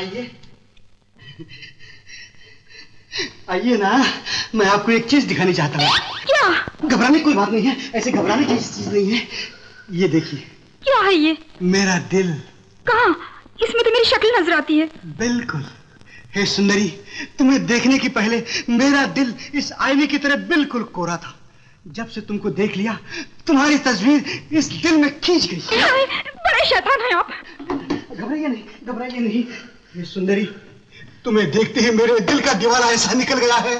आइए आइए ना, मैं आपको एक चीज दिखानी चाहता हूँ। क्या? घबराने की कोई बात नहीं है, ऐसे घबराने की चीज नहीं है। ये देखिए। क्या है ये? मेरा दिल। कहाँ? इसमें तो मेरी शक्ल नजर आती है। बिल्कुल। हे सुंदरी, तुम्हें देखने की पहले मेरा दिल इस आईने की तरह बिल्कुल कोरा था। जब से तुमको देख लिया, तुम्हारी तस्वीर इस दिल में खींच गई। बड़े शैतान हैं आप। घबराइए नहीं, घबराइए नहीं। हे सुंदरी, तुम्हें देखते ही मेरे दिल का दीवारा ऐसा निकल गया है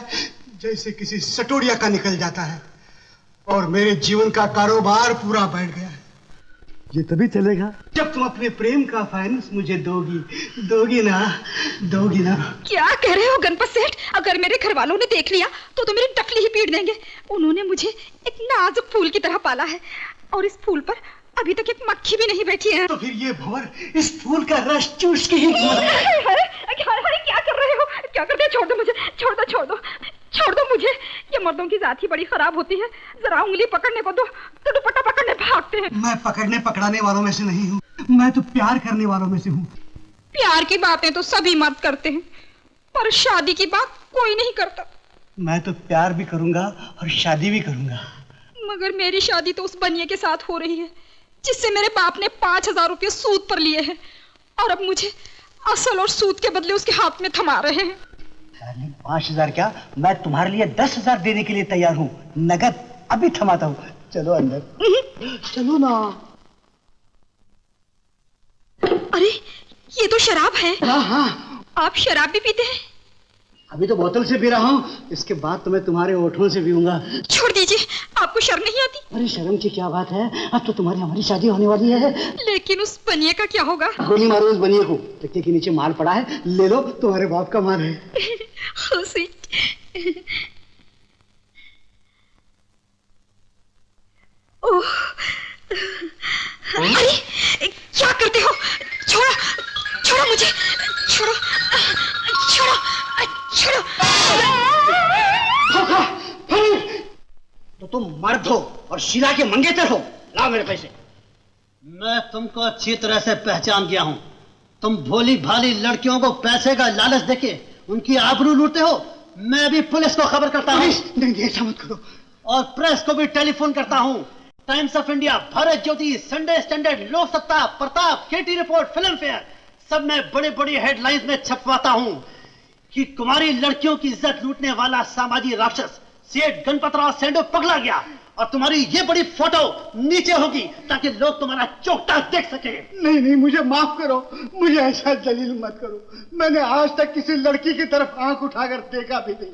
जैसे किसी सटोरिया का निकल जाता है, और मेरे जीवन का कारोबार पूरा बैठ गया है। ये तभी चलेगा जब तुम अपने प्रेम का फाइनेंस मुझे दोगी ना। क्या कह रहे हो गणपत सेठ? अगर मेरे घर वालों ने देख लिया तो मेरी टकली ही पीट देंगे। उन्होंने मुझे एक नाजुक फूल की तरह पाला है, और इस फूल पर अभी तक एक मक्खी भी नहीं बैठी है। तो फिर ये भंवर इस फूल का रस चूस के ही क्या कर रहे हो? क्या करते हो? छोड़ दो मुझे, छोड़ दो मुझे। ये मर्दों की जात ही बड़ी खराब होती है। जरा उंगली पकड़ने को दो तो दुपट्टा पकड़ने भागते हैं। मैं पकड़ने पकड़ाने वालों में से नहीं हूँ, मैं तो प्यार करने वालों में से हूँ। प्यार की बातें तो सभी मर्द करते हैं, पर शादी की बात कोई नहीं करता। मैं तो प्यार भी करूंगा और शादी भी करूंगा। मगर मेरी शादी तो उस बनिए के साथ हो रही है जिससे मेरे बाप ने 5,000 रुपये सूद पर लिए हैं, और अब मुझे असल और सूद के बदले उसके हाथ में थमा रहे हैं। 5,000 क्या, मैं तुम्हारे लिए 10,000 देने के लिए तैयार हूँ, नगद। अभी थमाता हूँ, चलो अंदर। चलो ना। अरे ये तो शराब है। हाँ। आप शराब भी पीते हैं? अभी तो बोतल से पी रहा हूँ, इसके बाद तो मैं तुम्हारे होठों से पीऊंगा। छोड़ दीजिए, आपको शर्म नहीं आती? अरे शर्म की क्या बात है, अब तो तुम्हारी हमारी शादी होने वाली है। लेकिन उस बनिए का क्या होगा? गोली मारो उस बनिए को, तकिए के नीचे माल पड़ा है, ले लो, तुम्हारे बाप का माल है। ओह, अरे क्या करते हो? छोड़ो मुझे, छोड़ो। तो तुम मर्द हो और शीला के मंगेतर हो। लाओ मेरे पैसे। मैं तुमको अच्छी तरह से पहचान गया हूं। तुम भोली भाली लड़कियों को पैसे का लालच देके उनकी आबरू लूटते हो। मैं भी पुलिस को खबर करता हूं। नहीं, ऐसा मत करो। और प्रेस को भी टेलीफोन करता हूं। Times of India, Bharat Jyoti, Sunday standard, लोक सत्ता, प्रताप, केटी रिपोर्ट, फिल्म फेयर, सब में बड़ी बड़ी हेडलाइंस में छपवाता हूं कि कुमारी लड़कियों की इज्जत लूटने वाला सामाजिक राक्षस सेठ गणपतराव सेंडो पकड़ा गया, और तुम्हारी ये बड़ी फोटो नीचे होगी ताकि लोग तुम्हारा चौकटा देख सके। नहीं, मुझे माफ करो, मुझे ऐसा जलील मत करो। मैंने आज तक किसी लड़की की तरफ आंख उठाकर देखा भी नहीं।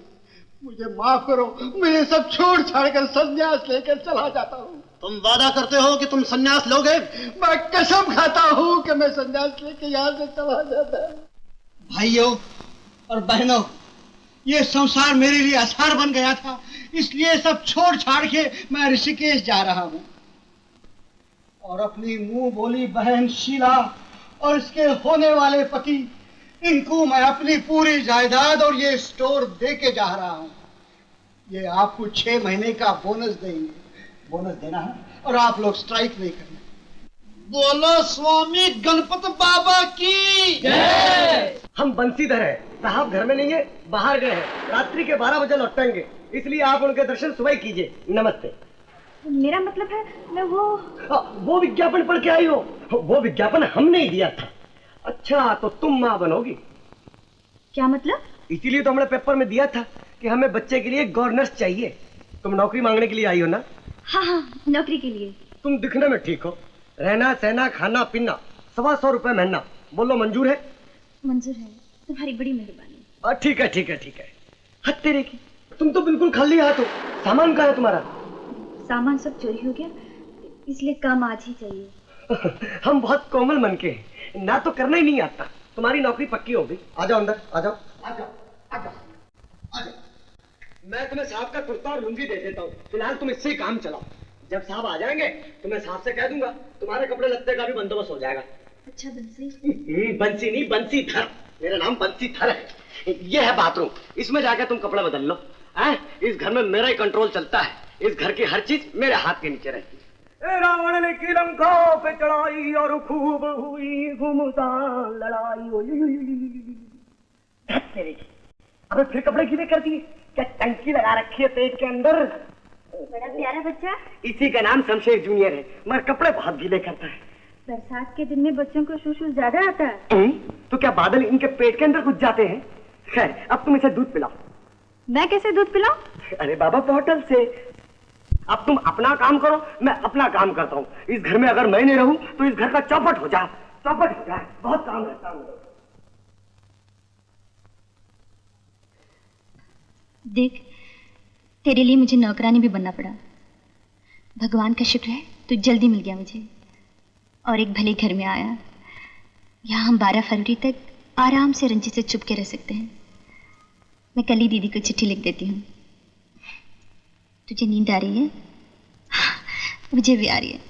मुझे माफ करो, मैं सब छोड़ छाड़ कर संन्यास लेकर चला जाता हूँ। तुम वादा करते हो कि तुम संन्यास लोगे? मैं कसम खाता हूँ कि मैं संन्यास लेके यहाँ से चला जाता। भाइयों और बहनों, ये संसार मेरे लिए आसार बन गया था, इसलिए सब छोड़ छाड़ के मैं ऋषिकेश जा रहा हूँ, और अपनी मुंह बोली बहन शीला और इसके होने वाले पति, इनको मैं अपनी पूरी जायदाद और ये स्टोर दे के जा रहा हूँ। ये आपको 6 महीने का बोनस देंगे। बोनस देना है, और आप लोग स्ट्राइक नहीं करना। बोलो स्वामी गणपत बाबा की जय। हम बंसीधर हैं, साहब घर में नहीं है, बाहर गए हैं, रात्रि के 12 बजे लौटेंगे, इसलिए आप उनके दर्शन सुबह कीजिए। नमस्ते। मेरा मतलब है मैं वो विज्ञापन पढ़ के आई हो? वो विज्ञापन हमने ही दिया था। अच्छा, तो तुम माँ बनोगी? क्या मतलब? इसीलिए तो हमने पेपर में दिया था कि हमें बच्चे के लिए गवर्नर्स चाहिए। तुम नौकरी मांगने के लिए आई हो ना? हाँ, नौकरी के लिए। तुम दिखने में ठीक हो, रहना सहना खाना पीना 125 रुपए महीना। बोलो मंजूर है? मंजूर है, तुम्हारी बड़ी मेहरबानी। ठीक है। हद तेरे की, तुम तो बिल्कुल खाली हाथ हो। सामान कहाँ है तुम्हारा? सामान सब चोरी हो गया, इसलिए काम आज ही चाहिए। हम बहुत कोमल मन के हैं, ना तो करना ही नहीं आता। तुम्हारी नौकरी पक्की हो गई। आ जाओ अंदर, आ जाओ। मैं तुम्हें साहब का कुर्ता और लुंगी दे देता हूँ, फिलहाल तुम इससे ही काम चलाओ। जब साहब आ जाएंगे तो मैं साहब से कह दूंगा, तुम्हारे कपड़े लत्ते का भी बंदोबस्त हो जाएगा। अच्छा बंसी? बंसी नहीं, बंसीधर। मेरा नाम बंसीधर है। ये है बाथरूम, इसमें जाकर तुम कपड़ा बदल लो। इस घर में मेरा ही कंट्रोल चलता है। इस घर की हर चीज मेरे हाथ के नीचे रहती है। रावण ने की लंका पे चढ़ाई और खूब हुई घुमसान लड़ाई। अबे फिर कपड़े गीले कर दिए, क्या टंकी लगा रखी है पेट के अंदर? बड़ा प्यारा बच्चा। इसी का नाम शमशेर जूनियर है, मगर कपड़े बहुत गीले करता है। बरसात के दिन में बच्चों को सुसु ज्यादा आता है। तो क्या बादल इनके पेट के अंदर घुस जाते हैं? खैर, अब तुम इसे दूध पिलाओ। मैं कैसे दूध पिलाऊं? अरे बाबा, बॉटल से। अब तुम अपना काम करो, मैं अपना काम करता हूँ। इस घर में अगर मैं नहीं रहूं तो इस घर का चौपट हो जाए, चौपट हो जाए। बहुत काम रहता है। देख, तेरे लिए मुझे नौकरानी भी बनना पड़ा। भगवान का शुक्र है तू जल्दी मिल गया मुझे और एक भले घर में आया। यहाँ हम 12 फरवरी तक आराम से रंजित से छुप के रह सकते हैं। मैं कल ही दीदी को चिट्ठी लिख देती हूँ। तुझे नींद आ रही है? मुझे भी आ रही है।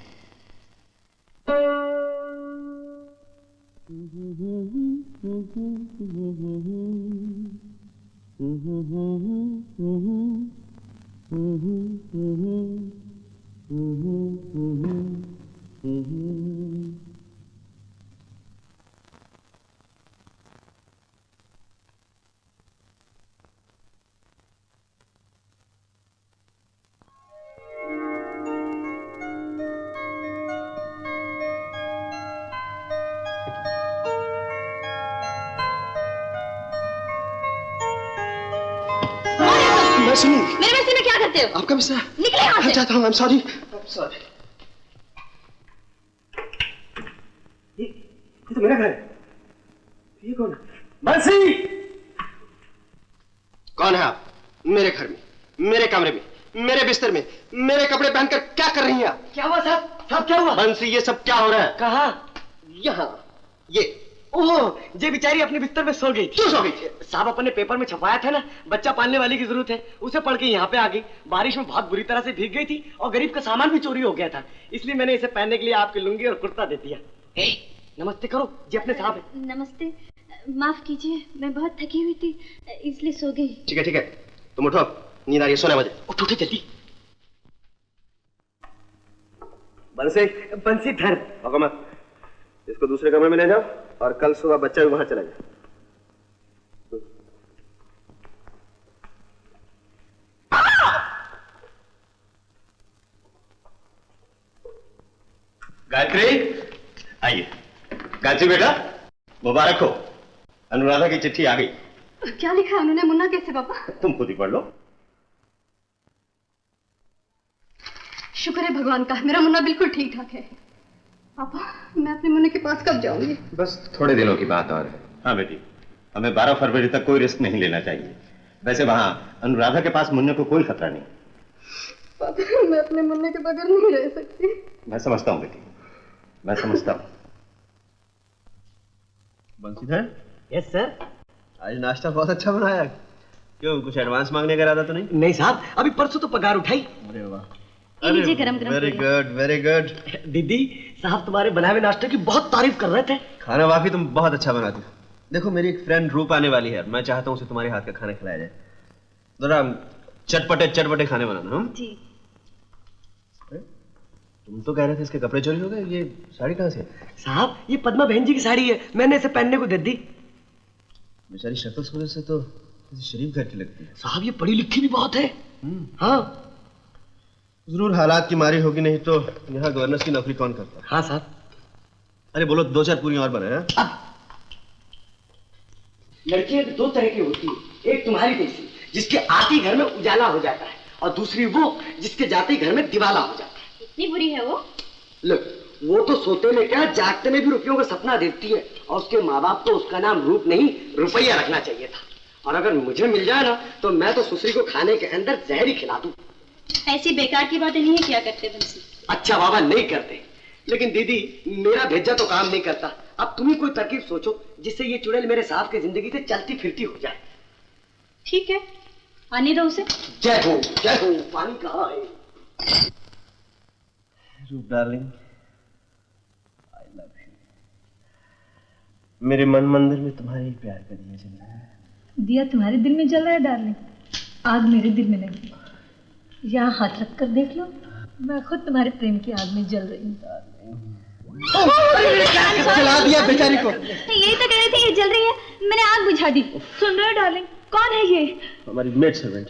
मेरे बस्ती में क्या करते हो? आपका बिस्तर। निकले यहाँ से। जाता हूँ। I'm sorry। ये तो मेरा घर है। ये कौन है? बंसी! कौन है आप? मेरे घर में, मेरे कमरे में, मेरे बिस्तर में, मेरे कपड़े पहनकर क्या कर रही हैं आप? क्या हुआ साहब? साहब क्या हुआ? बंसी, ये सब क्या हो रहा है? कहाँ? यहाँ। ये ओह, ये बेचारी अपने बिस्तर में सो गई थी। क्यों सो गई थी? साहब, अपने पेपर में छपाया था ना, बच्चा पालने वाली की जरूरत है, उसे पढ़ के यहाँ पे आ गई। बारिश में बहुत बुरी तरह से भीग गई थी और गरीब का सामान भी चोरी हो गया था, इसलिए मैंने इसे पहनने के लिए आपकी लुंगी और कुर्ता दे दिया। नमस्ते करो जी अपने साहब है। नमस्ते। माफ कीजिए, मैं बहुत थकी हुई थी इसलिए सो गई। ठीक है ठीक है, तुम उठो, नींद आ रही है, सोने बजे। उठो जल्दी। बंसी, बंसी धर। भागो मत, इसको दूसरे कमरे में ले जाओ और कल सुबह बच्चा भी वहां चला जाए। गायत्री, आइए। गायत्री बेटा, मुबारक हो, अनुराधा की चिट्ठी आ गई। क्या लिखा है उन्होंने? मुन्ना कैसे पापा? तुम खुद ही पढ़ लो। शुक्र है भगवान का, मेरा मुन्ना बिल्कुल ठीक ठाक है। पापा, मैं अपने मुन्ने के पास कब जाऊंगी? बस थोड़े दिनों की बात और है। हाँ बेटी, हमें 12 फरवरी तक कोई रिस्क नहीं लेना चाहिए। वैसे वहां अनुराधा के पास मुन्ने को कोई खतरा नहीं। पापा, मैं अपने मुन्ने के बगैर नहीं रह सकती। मैं समझता हूँ बेटी, मैं समझता हूँ। बंसीधर। Yes sir. आज नाश्ता बहुत अच्छा बनाया। क्यों, कुछ एडवांस मांगने का इरादा तो नहीं? नहीं साहब, अभी परसों तो पगार उठाई। अरे वाह, लीजिए गरम गरम। Very good very good. दीदी, साहब तुम्हारे बनाए हुए नाश्ते की बहुत तारीफ कर रहे थे। खाना वाकई तुम बहुत अच्छा बनाती हो। देखो, मेरी एक फ्रेंड रूप आने वाली है, मैं चाहता हूँ उसे तुम्हारे हाथ का खाना खिलाया जाए। जरा चटपटे चटपटे खाने बनाना। जी। तुम तो कह रहे थे इसके कपड़े चोरी हो गए, ये साड़ी कहाँ से? साहब, ये पद्मा बहन जी की साड़ी है, मैंने इसे पहनने को दे दी। बेचारी शक्ल सूरत से तो किसी शरीफ घर की लगती है। साहब, ये पढ़ी लिखी भी बहुत है। हाँ जरूर हालात की मारी होगी, नहीं तो यहाँ गवर्नर की नौकरी कौन करता है? हाँ साहब। अरे बोलो, 2-4 पूरी और बनाए। लड़कियां दो तरह की होती है, एक तुम्हारी जैसी जिसके आते ही घर में उजाला हो जाता है, और दूसरी वो जिसके जाते ही घर में दिवाला हो जाता है। इतनी बुरी है वो? लो, वो तो सोते में क्या, जागते में भी रुपयों का सपना देखती है, और उसके माँ बाप तो उसका नाम रूप नहीं रुपया रखना चाहिए था। और अगर मुझे मिल जाए ना, तो मैं तो सुसरी को खाने के अंदर जहर ही खिला दूं। ऐसी बेकार की बातें नहीं किया करते बंसी। अच्छा बाबा, नहीं करते, लेकिन दीदी मेरा भेजा तो काम नहीं करता। अब तुम ही कोई तरकीब सोचो जिससे ये चुड़ैल मेरे साहब की जिंदगी से चलती फिरती हो जाए। ठीक है, आने दो उसे। जय हो जय हो। पानी कहाँ है? रूप डार्लिंग, आई लव यू। मेरे मन मंदिर में तुम्हारे प्यार का दिया जल रहा है। दिया तुम्हारे दिल में जल रहा है डार्लिंग, आग मेरे दिल में लगी। यहाँ हाथ रख कर देख लो। मैं खुद तुम्हारे प्रेम की आग में जल रही हूँ। जला दिया बेचारी को। यही तो कह रही थी, ये जल रही है, मैंने आग बुझा दी। सुन रहे हो डार्लिंग, कौन है ये? हमारी मेड सर्वेंट।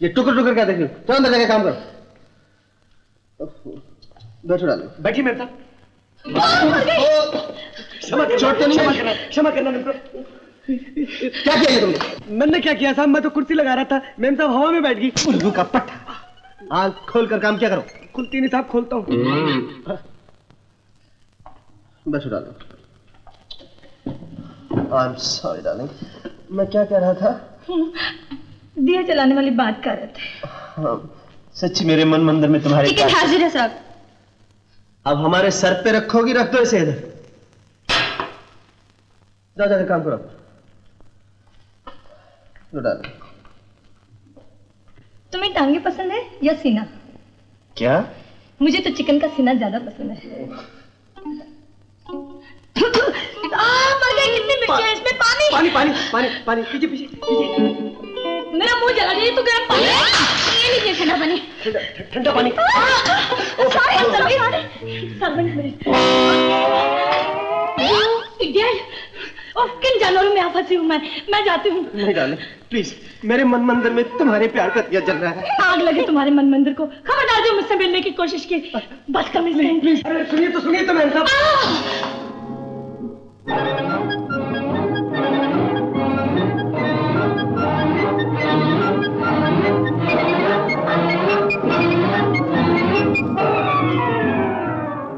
ये टुकर टुकर क्या देख रही हो? चलो अंदर जाके काम करो। बैठो डालो। बैठिए मेम साहब। चोट तो नहीं है? क्षमा करना मेम साहब। क्या किया तुमने? मैंने क्या किया साहब, मैं तो कुर्सी लगा रहा था, मेम साहब हवा में बैठ गई। उल्लू का पट्टा। आँख खोल कर काम क्या करो। खुलती नहीं साहब, खोलता हूँ। बैठो डालो। I am sorry darling. मैं क्या कह रहा था? दिया जलाने वाली बात कर रहे थे। हाँ, सच्ची मेरे मन मंदिर में तुम्हारे चिकन हाजिर है साहब। अब हमारे सर पे रखोगी, रख दो इसे इधर। जाओ जाकर काम करो। लो डालो। तुम्हें टांगे पसंद है या सीना? क्या? मुझे तो चिकन का सीना ज्यादा पसंद है। मर गई, कितनी मिर्ची है इसमें। पानी पानी पानी पानी पानी, पीछे पीछे पीछे। मेरा मुंह जला रही है, तो गर्म पानी। ये लीजिए ठंडा पानी। ठंडा पानी। किन जानवरों में फंसी हूँ मैं जाती हूँ। नहीं डाले प्लीज, मेरे मन मंदिर में तुम्हारे प्यार का दिया जल रहा है। आग लगे तुम्हारे मन मंदिर को। खबरदार जो मुझसे मिलने की कोशिश की, बदतमीज नहीं। प्लीज सुनिए तो मेम साहब।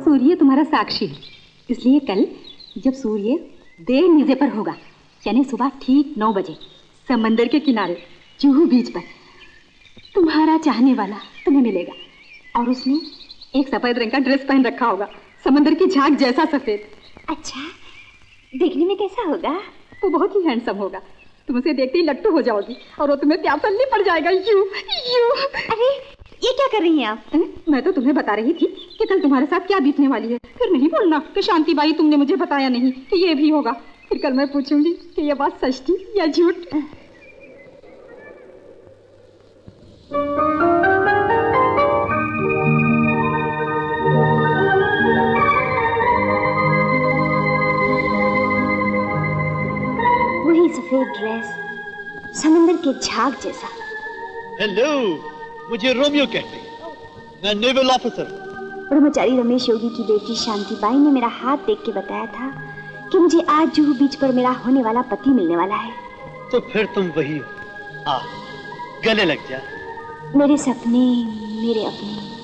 सूर्य तुम्हारा साक्षी है, इसलिए कल जब सूर्य देर नीचे पर होगा, यानी सुबह ठीक 9 बजे समंदर के किनारे जुहू बीच पर तुम्हारा चाहने वाला तुम्हें मिलेगा, और उसने एक सफेद रंग का ड्रेस पहन रखा होगा, समंदर की झाग जैसा सफेद। अच्छा, देखने में कैसा होगा? वो बहुत ही हैंडसम होगा। तुम उसे देखते ही लट्टू हो जाओगी और वो तुम्हें प्यासल पड़ जाएगा। You you. अरे ये क्या कर रही हैं आप? मैं तो तुम्हें बता रही थी कि कल तुम्हारे साथ क्या बीतने वाली है। फिर नहीं बोलना कि शांति बाई तुमने मुझे बताया नहीं कि ये भी होगा। फिर कल मैं पूछूंगी कि ये बात सच थी या झूठ। वही सफेद ड्रेस, समंदर के झाग जैसा। हेलो, मुझे रोमियो कहते हैं, मैं नेवल ऑफिसर। ब्रह्मचारी रमेश योगी की बेटी शांति बाई ने मेरा हाथ देख के बताया था कि मुझे आज जुहू बीच पर मेरा होने वाला पति मिलने वाला है। तो फिर तुम वही हो। आ, गले लग जा। मेरे सपने, मेरे अपने।